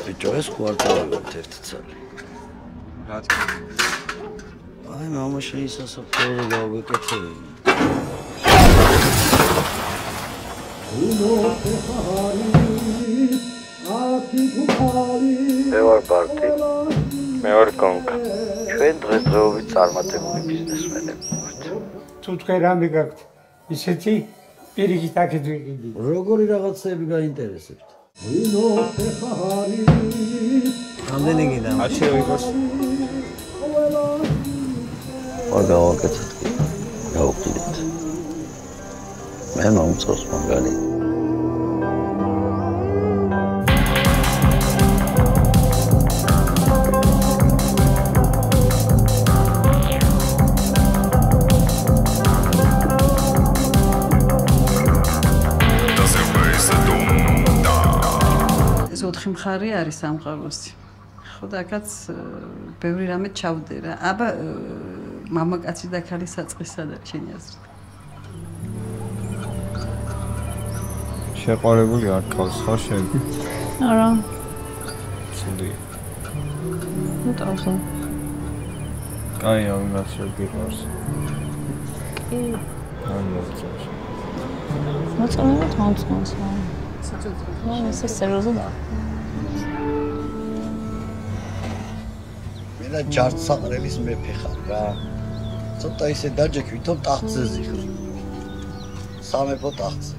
ბიჭო, ეს კვარტალივით ერთი წელი. რა თქმა აი, მამა შეისასაფრთხო გავეკეთე. მე ვარ ბარტი. მე ვარ კონკა. ჩვენ დღესდღეობით წარმატებული ბიზნესმენები ვართ. თუ თქვენ რამე გაქვთ ისეთი პირიქით აქეთ ვიყიდი. როგორი რაღაცები გაინტერესებთ? რამდენი გინდა? აშია ვიყოს. გავაკეთეთ კი. გავუყიდეთ. მე მომწონს მაგარი. ეს 4 მხარე არის სამყაროსი. ხო და აქაც ბევრი რამე ჩავდე რა. აბა მამაკაცი და ქალი საწყისად არის შენი აზრით. შეყვარებული არ გყავს ხარ შენ? არა. ცუდი. ნუ ტავსო. კაი, ამას შეგიყვარს. კი. არ მოწონს. მოწონს მომწონს. ნუ ეს სერიოზია. მე და ჯარცაყრელის მეფე ხარ რა. ცოტა ისე დაჯექ, ვითომ ტახტზე ზიხრი. სამეფო ტახტზე.